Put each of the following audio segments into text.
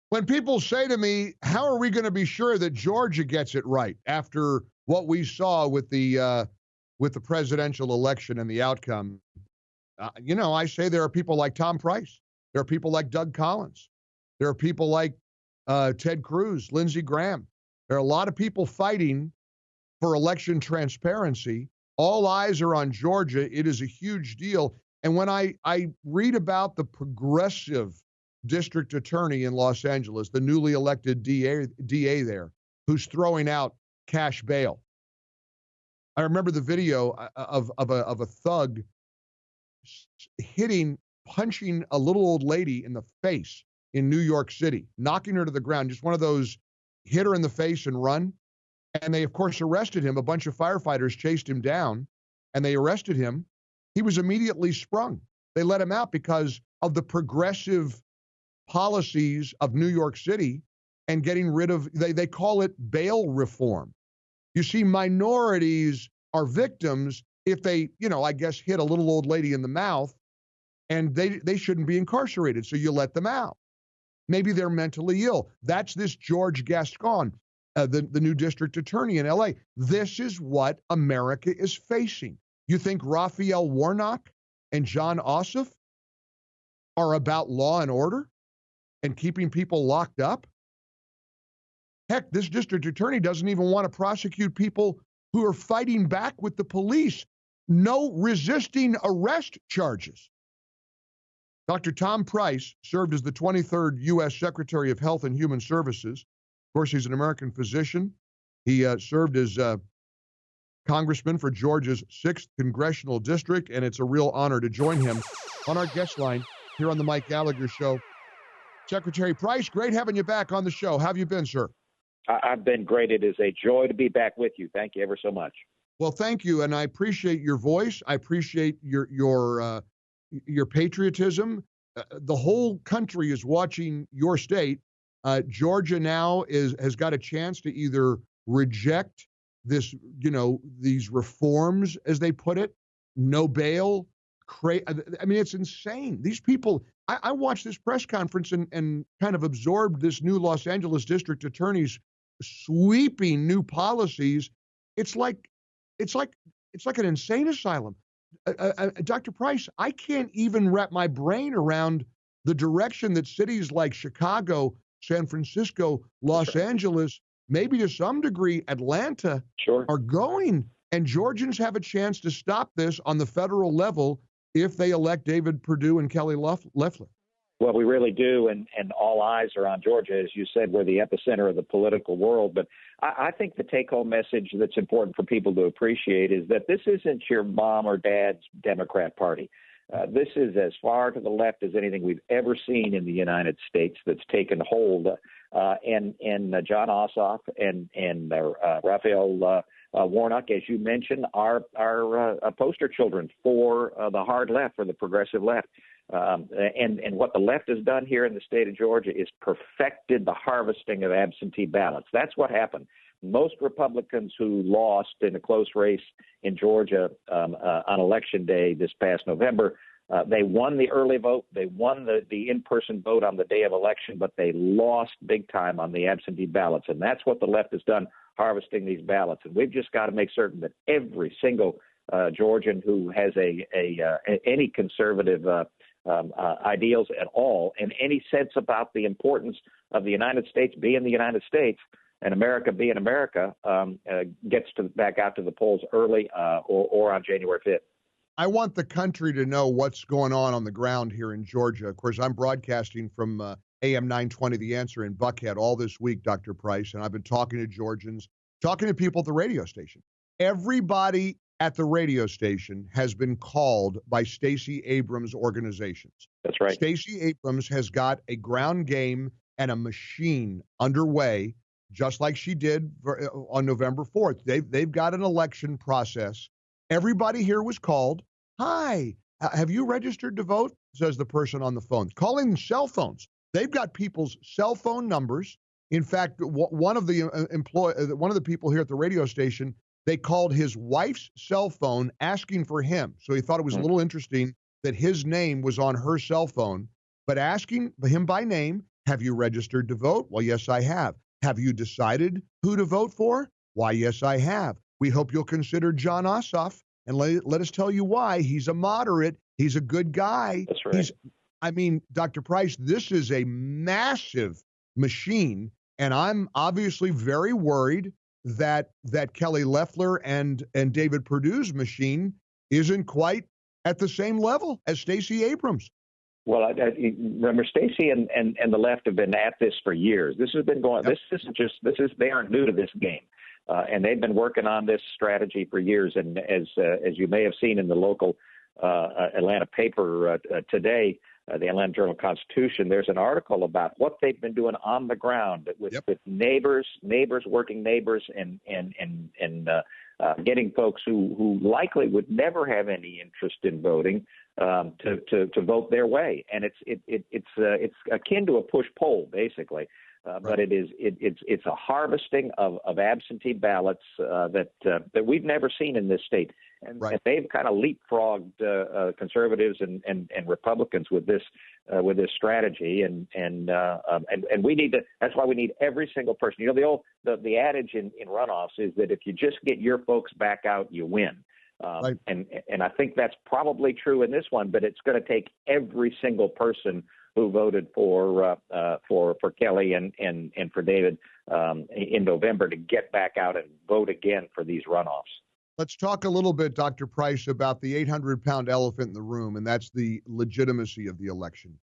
When people say to me, how are we going to be sure that Georgia gets it right after what we saw with the presidential election and the outcome? I say there are people like Tom Price. There are people like Doug Collins. There are people like Ted Cruz, Lindsey Graham. There are a lot of people fighting for election transparency. All eyes are on Georgia. It is a huge deal. And when I read about the progressive district attorney in Los Angeles, the newly elected DA there, who's throwing out cash bail. I remember the video of a thug punching a little old lady in the face in New York City, knocking her to the ground, just one of those hit her in the face and run. And they, of course, arrested him. A bunch of firefighters chased him down, and they arrested him. He was immediately sprung. They let him out because of the progressive policies of New York City and getting rid of, they call it bail reform. You see, minorities are victims if they, I guess, hit a little old lady in the mouth, and they shouldn't be incarcerated, so you let them out. Maybe they're mentally ill. That's this George Gascon, the new district attorney in L.A. This is what America is facing. You think Raphael Warnock and John Ossoff are about law and order and keeping people locked up? Heck, this district attorney doesn't even want to prosecute people who are fighting back with the police. No resisting arrest charges. Dr. Tom Price served as the 23rd U.S. Secretary of Health and Human Services. Of course, he's an American physician. He served as congressman for Georgia's 6th Congressional District, and it's a real honor to join him on our guest line here on the Mike Gallagher Show. Secretary Price, great having you back on the show. How have you been, sir? I've been great. It is a joy to be back with you. Thank you ever so much. Well, thank you, and I appreciate your voice. I appreciate your patriotism. The whole country is watching your state. Georgia now has got a chance to either reject this, these reforms, as they put it, no bail. I mean, it's insane. These people, I watched this press conference and kind of absorbed this new Los Angeles district attorney's sweeping new policies. It's like an insane asylum. Dr. Price, I can't even wrap my brain around the direction that cities like Chicago, San Francisco, Los Angeles, maybe to some degree Atlanta, are going. And Georgians have a chance to stop this on the federal level if they elect David Perdue and Kelly Loeffler. Well, we really do, and all eyes are on Georgia. As you said, we're the epicenter of the political world. But I think the take-home message that's important for people to appreciate is that this isn't your mom or dad's Democrat Party. This is as far to the left as anything we've ever seen in the United States that's taken hold. And John Ossoff and Raphael Warnock, as you mentioned, are poster children for the hard left, for the progressive left. And what the left has done here in the state of Georgia is perfected the harvesting of absentee ballots. That's what happened. Most Republicans who lost in a close race in Georgia on Election Day this past November, they won the early vote. They won the in-person vote on the day of election, but they lost big time on the absentee ballots. And that's what the left has done, harvesting these ballots. And we've just got to make certain that every single Georgian who has any conservative ideals at all and any sense about the importance of the United States being the United States and America being America gets back out to the polls early or on January 5th. I want the country to know what's going on the ground here in Georgia. Of course, I'm broadcasting from AM 920 The Answer in Buckhead all this week, Dr. Price, and I've been talking to Georgians, talking to people at the radio station. Everybody at the radio station has been called by Stacey Abrams' organizations. That's right. Stacey Abrams has got a ground game and a machine underway, just like she did on November 4th. They've got an election process. Everybody here was called. Hi, have you registered to vote? Says the person on the phone. Calling cell phones. They've got people's cell phone numbers. In fact, one of the people here at the radio station, they called his wife's cell phone asking for him. So he thought it was a little interesting that his name was on her cell phone, but asking him by name, Have you registered to vote? Well, yes, I have. Have you decided who to vote for? Why, yes, I have. We hope you'll consider John Ossoff, and let us tell you why. He's a moderate. He's a good guy. That's right. I mean, Dr. Price, this is a massive machine, and I'm obviously very worried that Kelly Loeffler and David Perdue's machine isn't quite at the same level as Stacey Abrams. Well, I remember Stacey and the left have been at this for years. This has been going. Yep. They aren't new to this game, and they've been working on this strategy for years. And as you may have seen in the local Atlanta paper today, the Atlanta Journal-Constitution, there's an article about what they've been doing on the ground with neighbors, working neighbors, and getting folks who likely would never have any interest in voting to vote their way. And it's akin to a push-poll, basically. But it's a harvesting of absentee ballots that we've never seen in this state, and they've kind of leapfrogged conservatives and Republicans with this strategy, and we need to. That's why we need every single person. You know, the adage in runoffs is that if you just get your folks back out, you win. And I think that's probably true in this one, but it's going to take every single person who voted for Kelly and for David in November to get back out and vote again for these runoffs. Let's talk a little bit, Dr. Price, about the 800-pound elephant in the room, and that's the legitimacy of the election.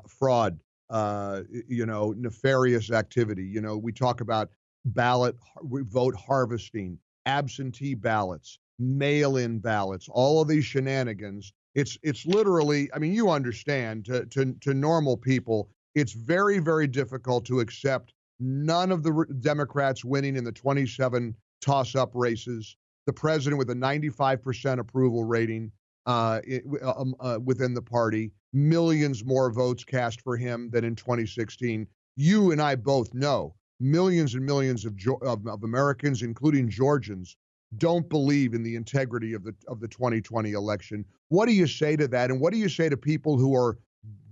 Fraud, nefarious activity. We talk about vote harvesting, absentee ballots, mail-in ballots, all of these shenanigans. It's literally, I mean, you understand, to normal people, it's very, very difficult to accept none of the Democrats winning in the 27 toss-up races, the president with a 95% approval rating within the party, millions more votes cast for him than in 2016. You and I both know millions and millions of Americans, including Georgians, don't believe in the integrity of the 2020 election. What do you say to that? And what do you say to people who are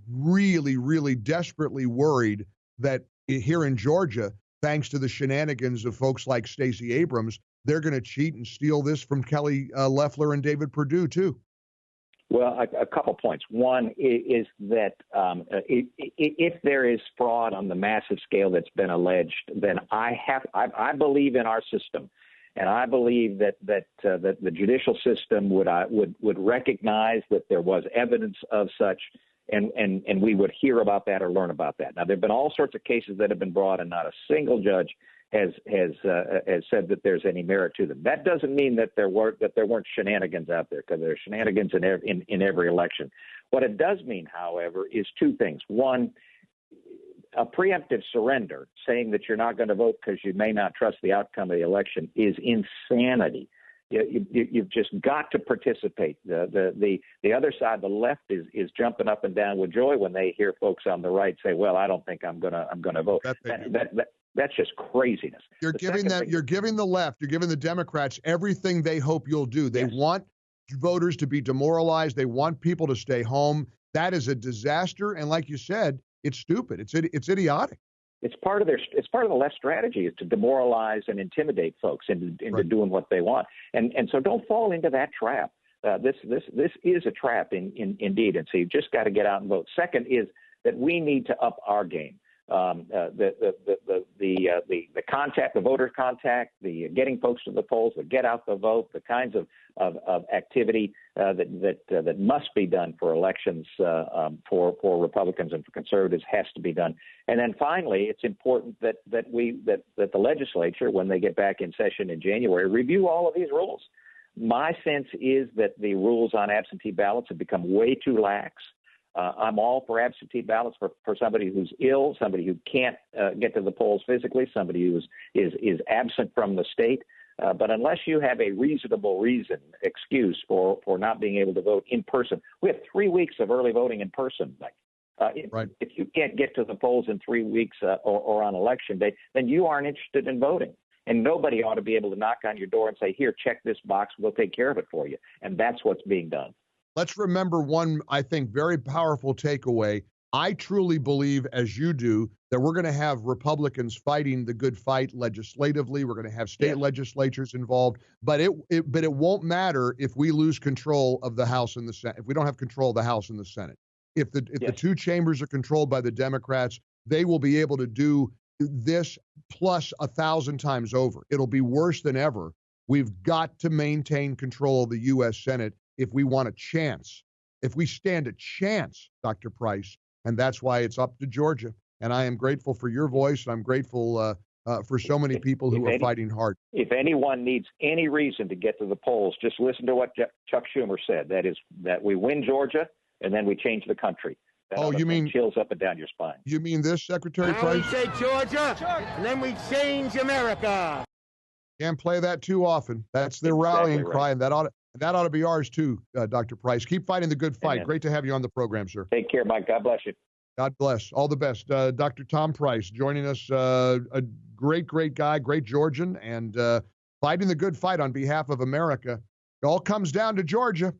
really, really desperately worried that here in Georgia, thanks to the shenanigans of folks like Stacey Abrams, they're going to cheat and steal this from Kelly Loeffler and David Perdue, too? Well, a couple points. One is that if there is fraud on the massive scale that's been alleged, then I believe in our system. And I believe that the judicial system would recognize that there was evidence of such, and we would hear about that or learn about that. Now, there have been all sorts of cases that have been brought, and not a single judge has said that there's any merit to them. That doesn't mean that there weren't shenanigans out there, because there's shenanigans in every election. What it does mean, however, is two things. One, a preemptive surrender, saying that you're not going to vote because you may not trust the outcome of the election, is insanity. You've just got to participate. The other side, the left, is jumping up and down with joy when they hear folks on the right say, "Well, I don't think I'm gonna vote." That's just craziness. You're giving the left, you're giving the Democrats everything they hope you'll do. They want voters to be demoralized. They want people to stay home. That is a disaster. And like you said, it's stupid. It's idiotic. It's part of the left strategy is to demoralize and intimidate folks into doing what they want. And so don't fall into that trap. This is a trap indeed. And so you've just got to get out and vote. Second is that we need to up our game. The contact, the voter contact, the getting folks to the polls, the get out the vote, the kinds of activity that must be done for elections for Republicans and for conservatives has to be done. And then finally, it's important that the legislature, when they get back in session in January, review all of these rules. My sense is that the rules on absentee ballots have become way too lax. I'm all for absentee ballots for somebody who's ill, somebody who can't get to the polls physically, somebody who is absent from the state. But unless you have a reasonable excuse for not being able to vote in person, we have 3 weeks of early voting in person. If you can't get to the polls in 3 weeks or on election day, then you aren't interested in voting. And nobody ought to be able to knock on your door and say, "Here, check this box. We'll take care of it for you." And that's what's being done. Let's remember one, I think, very powerful takeaway. I truly believe, as you do, that we're going to have Republicans fighting the good fight legislatively. We're going to have state legislatures involved, but it won't matter if we lose control of the House and the Senate. If we don't have control of the House and the Senate, if the two chambers are controlled by the Democrats, they will be able to do this plus 1,000 times over. It'll be worse than ever. We've got to maintain control of the U.S. Senate if we want a chance, if we stand a chance, Dr. Price, and that's why it's up to Georgia. And I am grateful for your voice, and I'm grateful for so many people who are fighting hard. If anyone needs any reason to get to the polls, just listen to what Chuck Schumer said. That is that we win Georgia, and then we change the country. That you mean chills up and down your spine? You mean this, Secretary Price? We say Georgia, and then we change America. Can't play that too often. That's their rallying cry, and that ought to be ours too, Dr. Price. Keep fighting the good fight. Amen. Great to have you on the program, sir. Take care, Mike. God bless you. God bless. All the best. Dr. Tom Price joining us, a great guy, great Georgian, and fighting the good fight on behalf of America. It all comes down to Georgia.